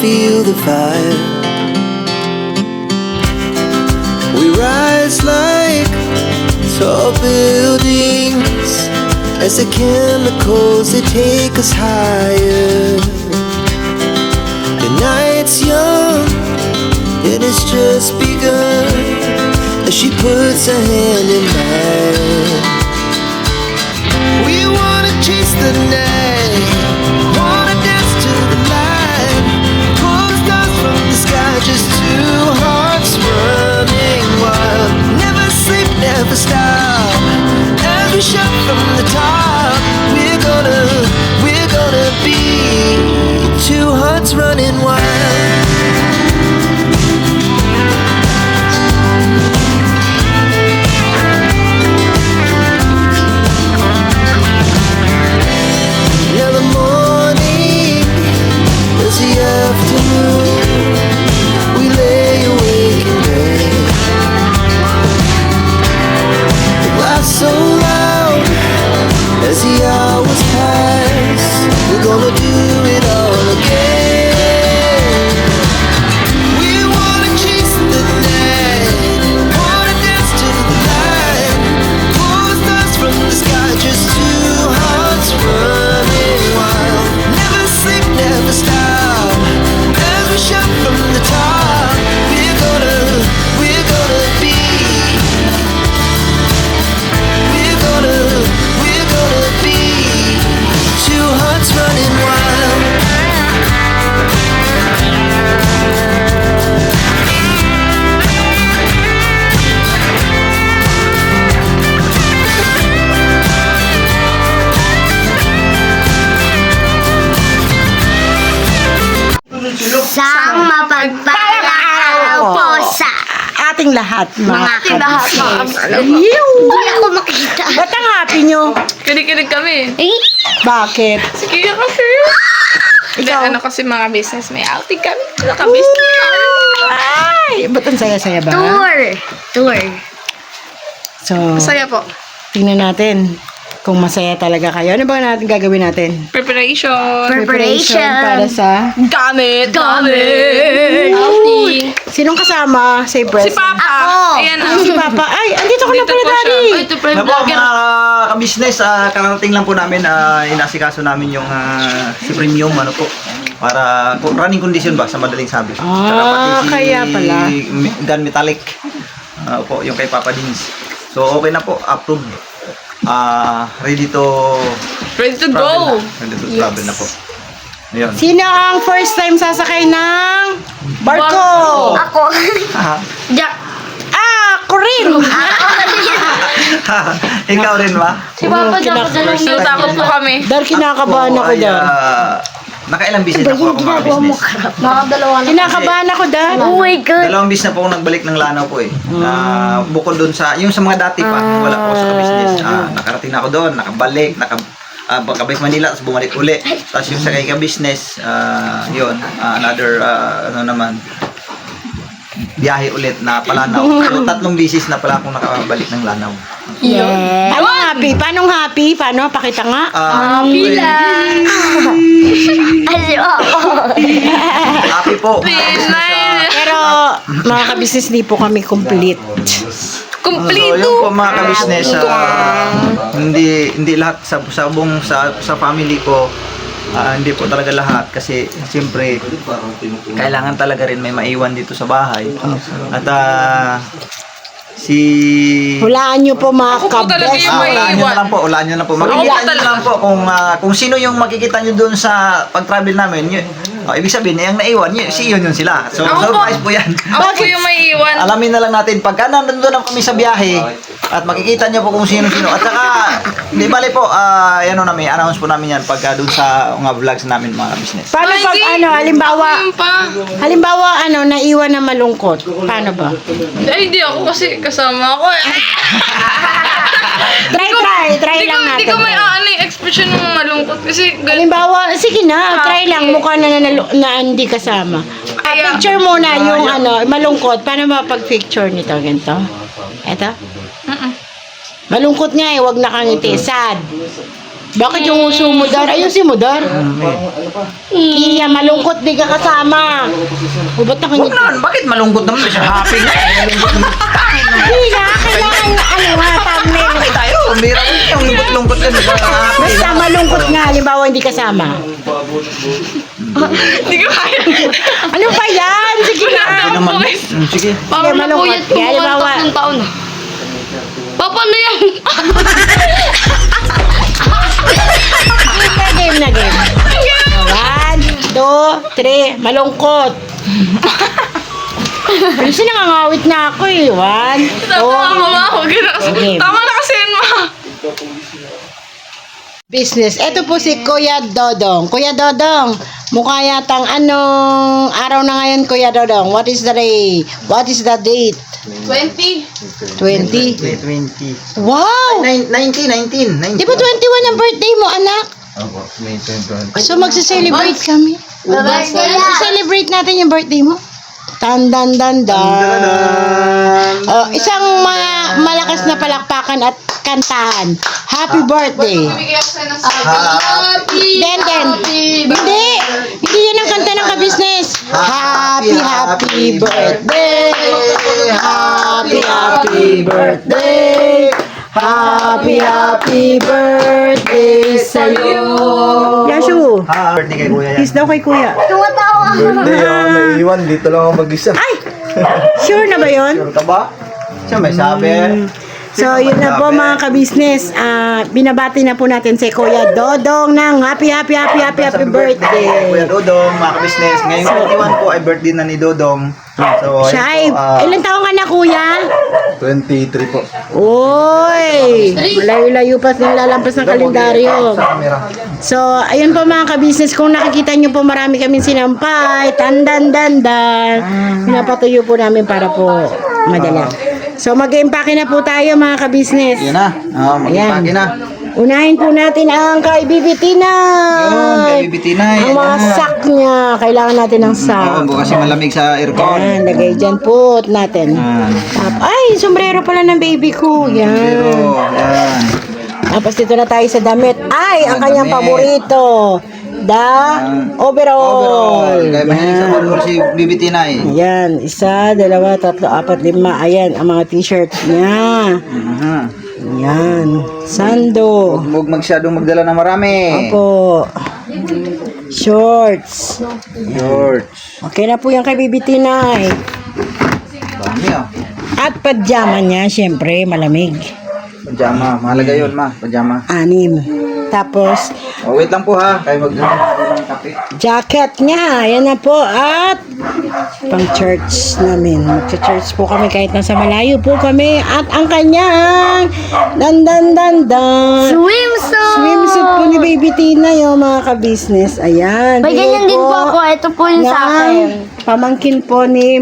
feel the fire. We rise like tall buildings as the chemicals, they take us higher. The night's young, it has just begun, as she puts her hand in mine. We wanna chase the night, wanna dance to the light, pull stars from the sky, just two hearts running wild. Never sleep, never stop, as we shout from the top. We're gonna be two hearts running wild. Now the morning is the afternoon, we lay awake in bed. The glass so loud as the hours pass, we're gonna do it all again. We wanna chase the night, wanna dance to the light, pull stars from the sky, just two hearts running wild. Never sleep, never stop, as we shout from the top. We're gonna be, we're gonna be two hearts running wild. Isang mapagpalang araw po sa Ating lahat, mga kabis. kabis. Ew! Hindi ako makita. Ba't ang happy nyo? Kinig-kinig kami. Eh, Bakit? Sige kasi. Hindi, Ikaw? ano kasi mga business, may outing kami. Naka-business kami. Ay! Ba't ang saya-saya ba? tour. So, Masaya po. tingnan natin kung masaya talaga kayo. Ano ba natin gagawin natin? Preparation. Preparation. Para sa... Gamit. Gamit. Outing. Sinong kasama? Say Si present. Papa. Ako. Ayan na. Si Papa. Ay, andito ka na Dito pala, po siya. Daddy. Ay, ito pa yung Na po vlogger. mga ka-business, kararating lang po namin, inasikaso namin yung si Premium, ano po, para running condition ba, sa madaling sabi. Ah, kaya pala. Gun metallic, po, yung kay Papa Dins. So, okay na po, approved. Ready to Ready to travel go. na. Ready to travel na po. Ayun. Sino ang first time sasakay ng barko? Ako. Jack. Ako rin! Ikaw rin ba? Si Papa Jack. Natakot po kami. Dahil kinakabahan ako ay, dahil. nakailang business na po ako mga business. Nakadalawa na. Kinakabahan ako dahil. Oh my God. Dalawang bis na po ako nagbalik ng Lanao po eh. Bukod doon sa, yung sa mga dati pa, wala po ako sa business. Nakarating na ako doon, nakabalik, kabalik Manila, tapos bumalik uli. Tapos yung sa kay business, yun, another, ano naman, biyahe ulit na Palanaw. So, 3 bisis na pala akong nakabalik ng Lanao. Yeah. Ano happy? Paano happy? Paano? Pakita nga. Happy Asi ako. Happy po. Pero mga ka-business, di po kami complete. So, yun po mga ka-business, hindi lahat sa family ko, hindi po talaga lahat kasi siyempre kailangan talaga rin may maiwan dito sa bahay. At Hulaan nyo po mga Ako po talaga ka-best. yung may ulaan nyo na lang po, ulaan nyo na po. Makikita nyo lang po kung sino yung makikita nyo doon sa pag-travel namin. Ibig sabihin, yung naiwan, yun sila. So, Ako po. surprise po yan. Ako po yung may iwan. Alamin na lang natin, pagka nandun na kami sa biyahe, at makikita nyo po kung sino-sino. At saka, di bali po, announce po namin yan pagka doon sa mga vlogs namin mga business. Paano pag halimbawa, naiwan na malungkot? Paano ba? Ay, hindi ako kasi kasama ako eh. Try lang Hindi natin. ko may yung expression ng malungkot kasi Halimbawa, sige na, try lang. Mukha na hindi kasama. Picture muna yung malungkot. Paano ba pag-picture nito? Ganito? Eto? Malungkot nga eh, wag nakangiti. Sad. Bakit yung uso mo, Dar? Ayusin mo, Dar. Iya, malungkot di ka kasama. O, ba't Huwag nakangit? naman, bakit malungkot naman? Happy na eh. Malungkot naman. Hindi na, kailangan, thumbnail. Happy tayo. Mira ko yung lungkot-lungkot ka. Basta malungkot nga, halimbawa hindi kasama. Hindi ko kaya. Ano ba yan? Sige na. Naman. Sige. Parang Sige, malungkot. napuyat ko Kaya, mga halimbawa- 3 taon na. Papa, ano yan? Game na game. 1, 2, 3, malungkot. Pero sinangangawit na ako eh. 1, Tama, mama. Huwag na kasi. Okay. Tama na kasi yun, ma. business. Ito po si Kuya Dodong. Kuya Dodong, mukha yatang anong araw na ngayon, Kuya Dodong? What is the day? What is the date? 20. 20? 20. Wow! 19. Di ba 21 ang birthday mo, anak? So magse-celebrate kami. Celebrate natin yung birthday mo. Tan-dan. Oh, isang malakas na palakpakan at kantahan. Happy birthday. Bigyan ko sa'yo ng Then, hindi yan ang kanta ng ka-business. Happy birthday. Happy birthday. Happy birthday sa'yo. Yashu, Birthday kay Kuya yan. kiss daw kay Kuya. Birthday ako naiwan, dito lang ako mag-isa. Ay! Sure na ba yon? Sure ka ba? Siya may sabi. So, yun na po mga ka-business. Binabati na po natin si Kuya Dodong ng happy birthday. Kuya Dodong, mga ka-business. Ngayong 21 po ay birthday na ni Dodong. So, Siya ay, ayun po, ilan taong ka na, Kuya? 23 po. Oy! Layo-layo pa nilalampas ng kalendaryo. Sa camera. So, ayun po mga ka-business. Kung nakikita nyo po marami kaming sinampay, tandan. Pinapatuyo po namin para po madala. So, mag-impake na po tayo mga ka-business. Yan na. Mag-impake na. Unahin po natin ang kay Bibi Tina. Yun, kay Bibi Tina. Ang mga sack niya. Kailangan natin ng sack. Oo, kasi malamig sa aircon. Yan, lagay dyan po natin. Ay, sombrero pala ng baby ko. Yan. Pero, yan. Tapos dito na tayo sa damit. Ay, ang kanyang Damit. paborito. Overall. Kaya mahilig sa overall si Bibi Tina eh. Ayan, 1, 2, 3, 4, 5. Ayan, ang mga t-shirt niya. Ayan, sando. Huwag masyadong magdala ng marami. Opo. Shorts. George. Okay na po yan kay Bibi Tinay. Dami ah. At pajama niya, syempre, malamig. Pajama. Mahalaga yun, ma. Pajama. 6. Tapos, Oh, wait lang po ha. Kayo magdala ng kape. jacket niya. Yan na po. At pang church namin. Magcha-church po kami kahit nasa malayo po kami. At ang kanyang dan. Swimsuit po ni Baby Tina yung mga ka-business. Ayan. May ganyan din po ako. Ito po yung sa akin. Pamangkin po ni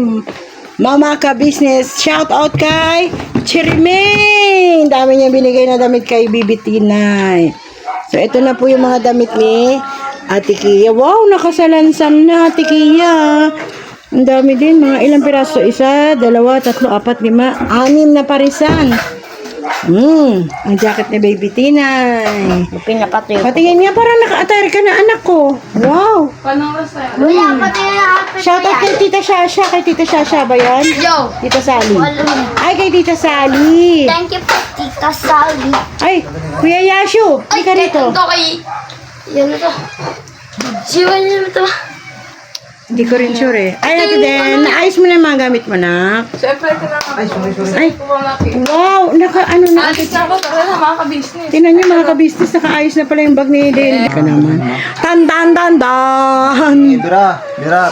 Mama ka-business. Shout out kay Chiriming. Dami niya binigay na damit kay Bibi Tinay. So, ito na po yung mga damit ni Ate Kia. Wow, nakasalansam na Ate Kia. Ang dami din. Mga ilang piraso? 1, 2, 3, 4, 5, 6 na parisan. Ang jacket ni Baby Tinay. Pinapatuyo. Patingin nga, parang naka-attire ka na anak ko. Wow. Paano ka sa'yo? Kuya, pati na ate. Shout out kay Tita Shasha. Kay Tita Shasha ba yan? Yo. Tita Sally. Wala. Ay, kay Tita Sally. Thank you po, Tita Sally. Ay, Kuya Yashu. Ay, ka rito. Ito kay... Yan ito. Siwan niyo ito. Hindi ko rin sure eh. Ay, ito din. Naayos mo na yung mga gamit mo na. Siyempre, kailangan Ay, sorry. Ay, ko malaki. wow. Ano na. Alis na ako talaga mga ka-business. Tingnan niyo mga ka-business. Nakaayos na pala yung bag ni Eden. Ka naman. Tan. Dura.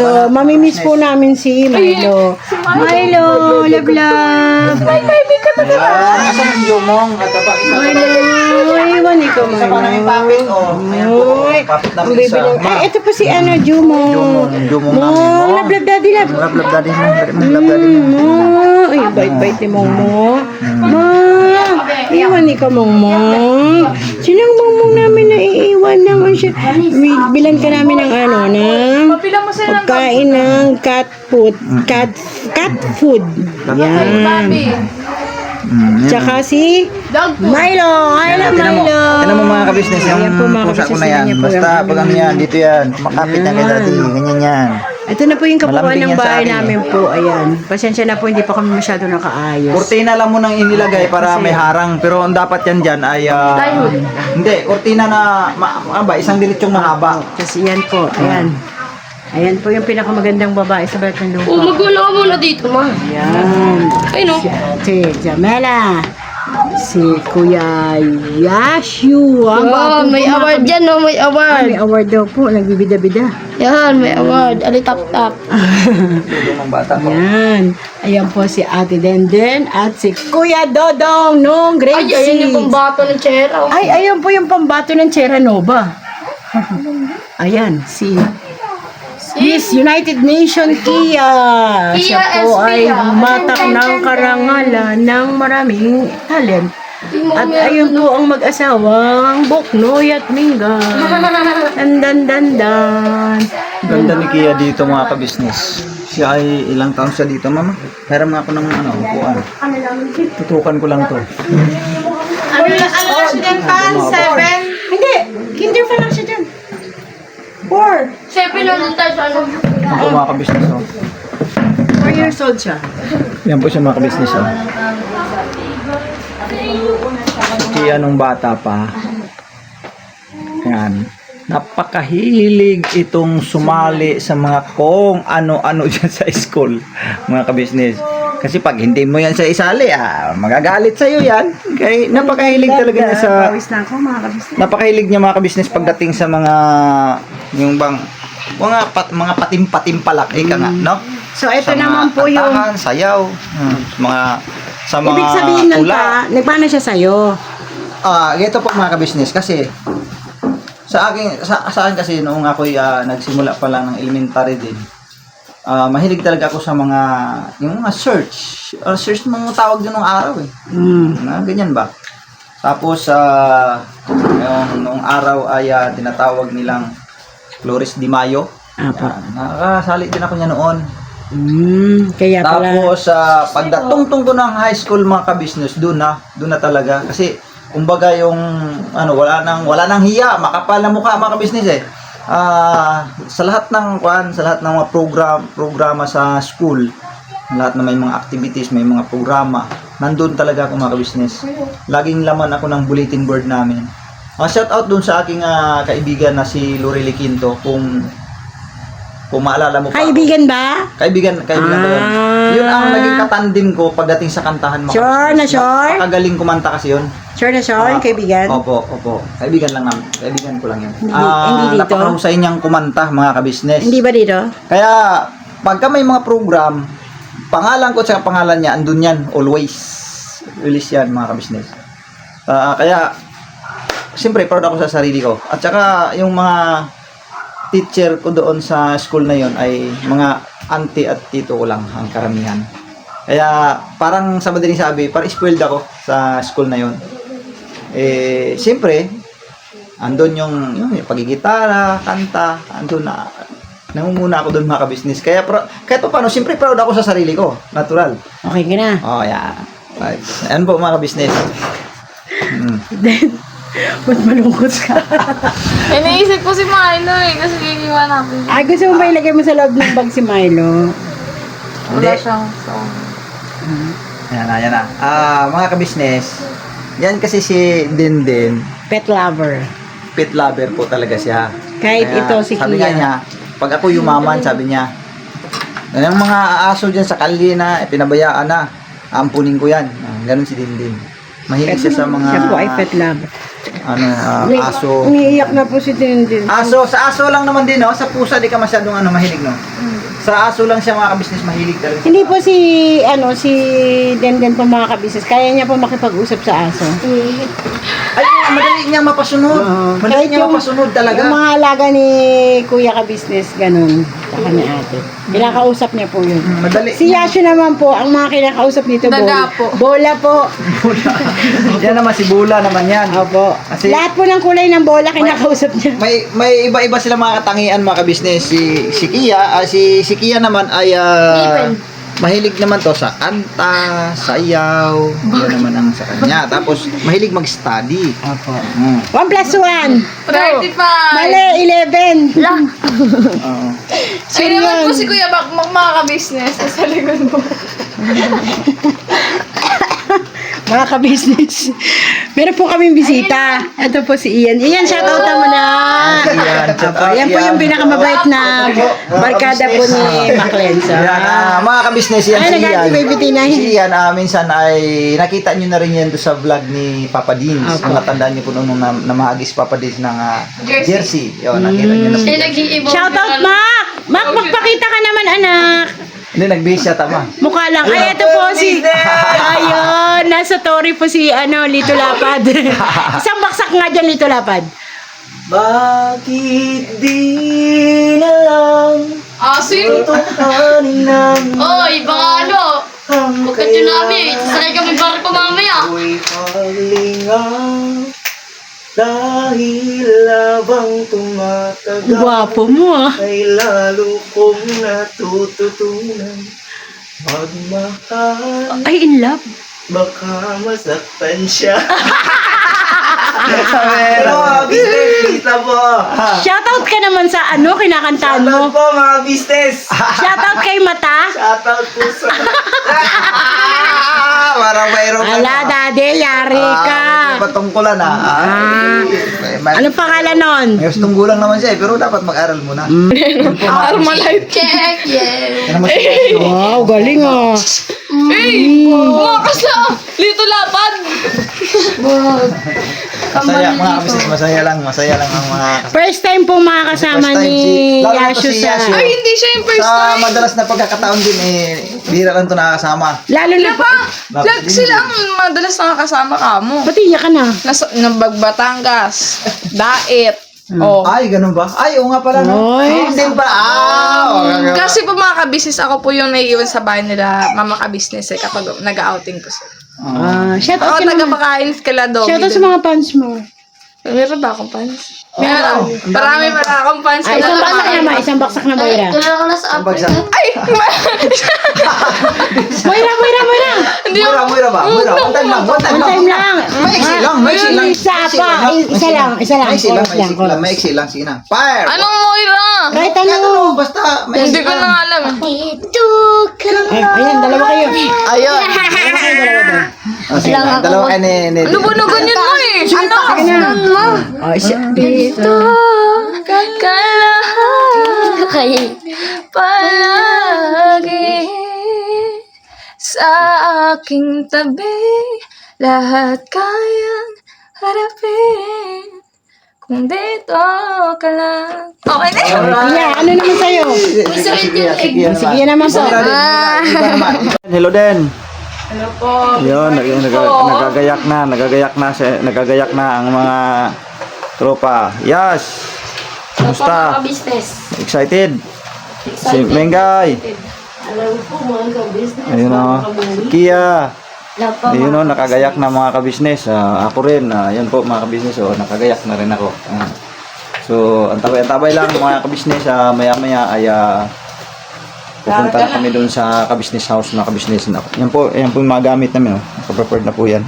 So, mamimiss po namin si Milo. Milo, love. Asan ang Jumong? At pa isa pa Milo, iwan ikaw, Isa pa namin Milo. papit. Oh, ayan po. Uy, Papit ang namin isa. bibiling. Ay, ito po si Jumo. Jumong Mo, namin. love daddy, love. Love daddy mo. Love daddy mo. Mo, ay, bait-bait ni Mong Mo. Mo, iwan ikaw, Mong Mo. Sinang Mong Mo namin na iiwan naman siya. Bilan ka namin ng Mapila mo sa'yo ng pagkain ng cat food. Cat food. Yan. babi. Tsaka si Dog po. Milo. Ay na Tinan mo, Milo. tinan mo mga kabisnes, yung Ayan po, mga pusa ko kabisnes, na yan. yan po Basta yung pag ano yan, dito yan, kumakapit na kay daddy, ganyan yan. Ito na po yung kabuuan Malambing ng yan sa bahay akin, namin po. Ayan. Pasensya na po, hindi pa kami masyado nakaayos. Kurtina lang mo nang inilagay para may harang, pero ang dapat yan dyan ay... hindi, kurtina na, isang diretsyong mahaba. Kasi yan po. Ayan. Ayan po yung pinakamagandang babae sa balat ng lupa. Magulo ka muna dito, ma. Ayan. Ay, no. Si Ate Jamela. Si Kuya Yashu. Ang gwapo May po, mga award kabisnes. dyan, no? May Ah, award. may award daw po. Nagbibida-bida. Yan, may award. Ali tap-tap. Dudong ng bata po. Ayan. Ayan po si Ate Denden at si Kuya Dodong nung grade Ay, ayun yung 6. pambato ng tsera. Ay, ayun po yung pambato ng Sierra Nova. Ayan, si Miss United Nation Kia. Siya po ay matak ng karangalan ng maraming talent. At ayun po ang mag-asawang Buknoy at Mingga. Dan. Ganda ni Kia dito mga kabisnes. Siya ay ilang taon siya dito, mama? Hiram nga ako ng upuan. Tutukan ko lang to. Ano na siya dyan pa? 7? Hindi, kinder pa lang siya dyan. 4. Siyempre, nandun tayo sa ano. Ako mga kabisnes, oh. 4 years old siya. Yan po siya mga kabisnes, oh. Kaya nung bata pa, yan, napakahilig itong sumali sa mga kung ano-ano dyan sa school, mga kabisnes. Kasi pag hindi mo yan sa isali, magagalit sa'yo yan. Kaya napakahilig talaga niya sa... Pawis na ako, mga kabisnes. Napakahilig niya mga kabisnes pagdating sa mga... Yung bang... Mga patim-patimpalak, ika nga, no? So, ito Sa mga naman po yung... kantahan, sayaw, mga... Sa mga Ibig sabihin nun tula. pa, nagmana siya sa'yo. Ito po mga kabisnes kasi sa akin kasi noong ako'y nagsimula pa lang ng elementary din. Mahilig talaga ako sa mga yung mga search mga tawag din nung araw eh. Ganyan ba? Tapos yung noong araw ay tinatawag nilang Flores de Mayo. Apa. Nakasali din ako niya noon. Kaya pala. Tapos pagdatungtong ko ng high school mga kabisnes, doon na talaga kasi kumbaga yung wala nang hiya, makapal na mukha mga kabisnes eh. Sa lahat ng mga programa sa school, lahat na may mga activities, may mga programa, nandun talaga ako mga kabisnes. Laging laman ako ng bulletin board namin. Shout out dun sa aking kaibigan na si Lorely Quinto kung maalala mo pa. Kaibigan ba? Kaibigan ko yun. Yun ang naging katandim ko pagdating sa kantahan. Sure na sure? Napakagaling kumanta kasi yun. Sure na sure, kaibigan? Opo. Kaibigan lang namin. Kaibigan ko lang yun. Hindi dito? Napakahusay niyang kumanta, mga kabisnes. Hindi ba dito? Kaya, pagka may mga program, pangalan ko at pangalan niya, andun yan, always. Release yan, mga kabisnes. Kaya, siyempre, proud ako sa sarili ko. At saka, yung mga teacher ko doon sa school na yon ay mga auntie at tito ko lang ang karamihan. Kaya parang sa madaling sabi, parang spoiled ako sa school na yon. Siyempre, andun yung pagigitara, kanta, andun na. Nangunguna ako doon mga kabisnes. Kaya kahit pa paano, siyempre proud ako sa sarili ko. Natural. Okay ka na. Oh, yeah. Right. Ayan po mga kabisnes. Then, ba't malungkot ka? Naisip ko si Milo kasi iiwan natin. Gusto mo ba ilagay mo sa loob ng bag si Milo? Wala siyang song. Yan na. Mga kabisnes, yan kasi si Denden, Pet lover. pet lover po talaga siya. Kahit ito si sabi Kia. nga niya, pag ako yumaman, sabi niya, yung mga aso dyan sa kalye na, pinabayaan na, ampunin ko yan. Ganun si Denden. Mahilig siya sa mga Siya po ay pet lover. aso. Umiiyak na po si Denden. Sa aso lang naman din, no? Sa pusa, di ka masyadong mahilig, no? Sa aso lang siya mga kabisnes mahilig talaga. Hindi po si Denden po mga kabisnes. Kaya niya po makipag-usap sa aso. Ay, madali niyang mapasunod. Madali niyang mapasunod talaga. Yung mga alaga ni Kuya kabisnes, ganun. Saka ni ate. Kinakausap niya po yun. Madali. Si Yashu naman po, ang mga kinakausap nito, Daga po. bola po. Yan naman, si Bula naman yan. Opo. Kasi- Lahat po ng kulay ng bola kinakausap niya. May iba-iba sila mga katangian mga kabisnes. Si Kia, si Kia naman ay mahilig naman to sa kanta, sayaw, yan naman ang sa kanya. Tapos, mahilig mag-study. Opo. 1 Mm. plus 1. 35! Mali, 11. Oo. Ay naman po si Kuya Bakmak makaka-business sa likod mo. Mga ka-business. Meron po kaming bisita. Ito po si Ian. Ian, shoutout mo na. Ian, shoutout, Yan po yung Ian. pinakamabait na barkada po ni Maclen. Yan, mga ka-business yan Ay, si nag-aaral Ian. si Baby Tinay. Si Ian, minsan ay nakita nyo na rin yan doon sa vlog ni Papa Dins. Opo. Ang natandaan nyo po nung namahagis Papa Dins ng Jersey. jersey. Yun, nakita nyo na po. Nag-iibang. Shoutout, Mac! Mac, magpakita ka naman, anak. Hindi, nag-base siya, tama. Mukha lang. Ay, ito po si... Ayun, nasa Tori po si, Lito Lapad. Isang baksak nga dyan, Lito Lapad. Bakit di na lang Asin! tutuhanin ng Oy, baka Huwag ka tsunami. Sakay kami barko mamaya. ako'y palingaw dahil labang tumatagal Gwapo mo, ah. ay lalo kong natututunan magmahal. Ay, in love. Baka masaktan siya. Pero business, kita po. Shoutout ka naman sa kinakantahan mo. Shoutout po mga business. Shoutout kay Mata. Shoutout po sa... Parang mayroon ka Ala, daddy, yari ka. patungkulan Anong pangalan nun? May tunggulang naman siya pero dapat mag-aral muna. Armalite. Check, yeah. Wow, galing, ah. Hey! Umakas na! Lito lapad! Masaya lang ang mga First time po makakasama First time ni lalo na to Yashu si sa... Yashu. Ay, hindi siya yung first sa time. madalas na pagkakataon din bihira lang 'to nakakasama. Lalo na po... Lag sila ang madalas nakakasama ka mo. Pati iyak ka na. Nabagbatangas. Daet. Oh. Ay, ganun ba? Ay, oo nga pala. No? Oy. Hindi ba? Kasi po mga ka-business, ako po yung naiiwan sa bahay nila, mama ka-business kapag nag-outing po sila. Shoutout Ako ka naman. taga-pakain kala Doggy. Shoutout sa mga fans mo. Meron ba akong fans? Meron. Marami pa akong fans. Ay, isang baksak naman. Isang baksak na Moira. Tulala ko na sa Bagsak. Africa. Ay! Moira! Hindi Mura ba? Mura. One time lang. One time lang. Maiksi lang. Maiksi lang. Isa lang. Maiksi lang. Chorus lang. Maiksi lang. Sige na. Fire! Anong Moira? Kahit Ano? ano. Basta Hindi ko na alam. Ito ka Ay, ayan, dalawa kayo. Ayun. Sige na. Dalawa kayo ni... Ano ba na ganyan mo eh? Ano? Oh, Dito ka lang Kay palagi sa aking tabi, lahat kayang harapin kung dito ka lang. Okay na yun. Yeah, ano naman sa'yo? Sige naman po. Hello Den. Hello po. Yun, nagagayak na ang mga tropa. Yes. Kumusta? business. Excited? Si Mengay. Ayun o. Kia. Ayun o, nakagayak na mga kabisnes. Ako rin. Yan po mga kabisnes. Nakagayak na rin ako. So, antabay lang mga kabisnes. Maya-maya ay pupunta na kami doon sa kabisnes house na kabisnes na. Yan po yung mga gamit namin. Naka-prepared na po yan.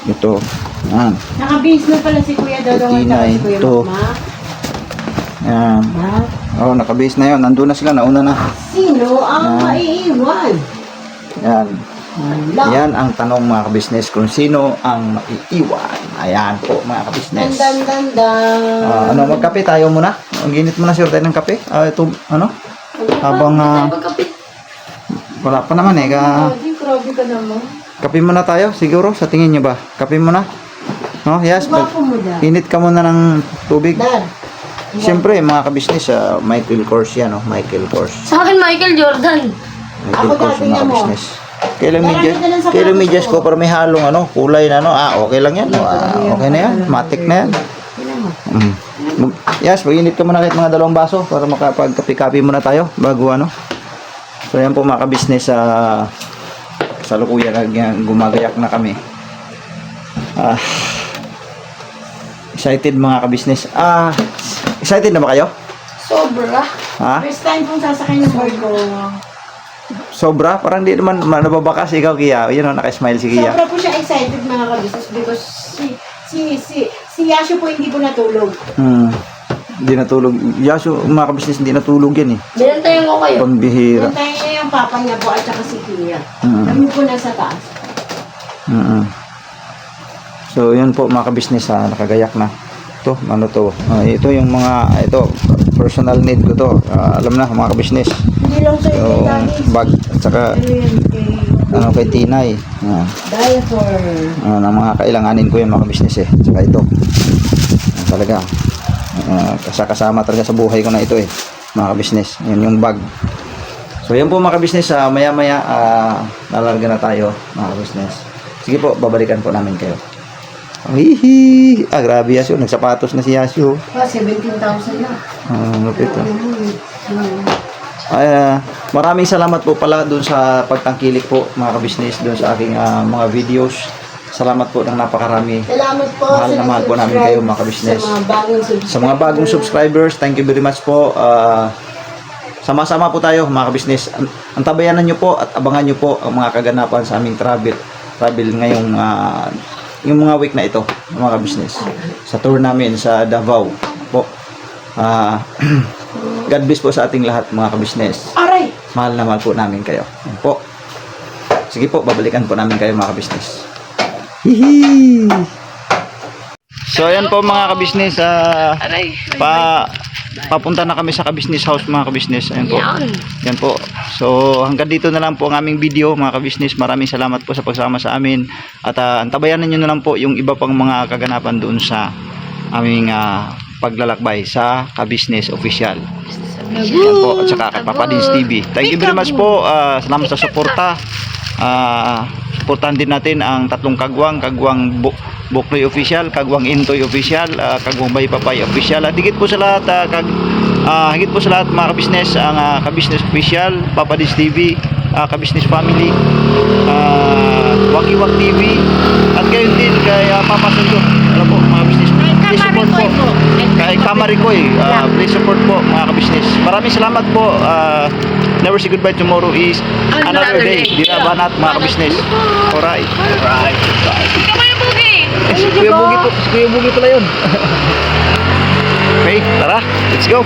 Ito. Yan. Naka-base na pala si Kuya Dodong at si Kuya Ito. Mama. Yan. Oh, naka-base na yun. Nandun na sila. Nauna na. Sino ang maiiwan? Yan. Yan ang tanong mga kabisnes kung sino ang maiiwan. Ayan po mga kabisnes. Dan. Magkape tayo muna. Ang ginit muna sure tayo ng kape. Ito, habang wala pa naman Grabe ka naman. kape muna tayo siguro sa tingin nyo ba? Kape muna? No? Yes. Gwapo mo dyan. Init ka muna ng tubig. Dan. Siyempre mga kabisnes, Michael Kors yan. Michael Kors. Sa akin, Michael Jordan. Michael Ako Kors dati mga nga mo. kabisnes. Kailang Marami medyas, ka lang sa kailang mga medyas gusto ko para may halong kulay na okay lang yan. Okay na yan, matik na yan. Yes, mag-init ka muna kahit mga 2 baso para makapagkapi-kapi muna tayo bago So yan po mga kabisnes, sa lukuyan gumagayak na kami. Excited mga kabisnes. Excited na ba kayo? Sobra. Ha? First time kong sasakay ng barko. Sobra? Parang di naman nababakas ikaw, Kia. Yun o, naka-smile si Kia. Sobra po siya excited mga kabisnes because si Yasho po hindi po natulog. Hindi natulog. Yaso, mga kabisnes, hindi natulog yan eh. Binantayan ko kayo. Pambihira. Nantayin niya yung papa niya po at saka si Kia. Mm. Kami po nasa taas. So, yun po mga kabisnes, nakagayak na. Ito, ano to? Ito yung mga, ito, personal need ko to. Alam na, mga kabisnes. Hindi lang sa Yung yung bag, at saka, kay Tinay. diaper. Ng mga kailanganin ko yun mga kabisnes eh. At saka ito. Talaga. Kasama talaga sa buhay ko na ito eh. Mga kabisnes. Yun yung bag. So, yan po mga kabisnes. Maya-maya, nalarga na tayo mga kabisnes. Sige po, babalikan po namin kayo. Hihi! Grabe Yasyo. Nagsapatos na si Yasyo. 17,000 na. Lupit oh. Maraming salamat po pala doon sa pagtangkilik po mga kabisnes doon sa aking mga videos. Salamat po ng napakarami. Salamat po Mahal na mahal po namin kayo mga kabisnes. Sa mga bagong subscribers, thank you very much po. Sama-sama po tayo mga kabisnes. Antabayanan nyo po at abangan nyo po ang mga kaganapan sa aming travel ngayong yung mga week na ito mga kabisnes. Sa tour namin sa Davao po. God bless po sa ating lahat mga kabisnes. Aray! Mahal na mahal po namin kayo. Yan po. Sige po, babalikan po namin kayo mga kabisnes. Hihi! So ayan po mga kabisnes, papunta na kami sa kabisnes house mga kabisnes. Ayan po. Yan po. So hanggang dito na lang po ang aming video mga kabisnes. Maraming salamat po sa pagsama sa amin. At antabayanan nyo na lang po yung iba pang mga kaganapan doon sa aming paglalakbay sa Kabisnes Official. Yan po. At saka kay Papa Dins TV. Thank you very much po. Salamat sa suporta. Suportahan din natin ang tatlong kagwang Bukloy Official, Kagwang Intoy Official, Kagwang Baypapay Official, at higit po sa lahat mga kabisnes, ang Kabisnes Official, Papa Dins TV, Kabisnes Family, Wakiwak TV, at gayon din kay Papa Sundo. Ano po mga kabisnes, please support po kay Kamarikoy, please support po mga kabisnes. Maraming salamat po. Never say goodbye, tomorrow is another day. Dinabanat mga kabisnes. Alright. Si Kuya Bugi pala yun. Okay, tara, let's go.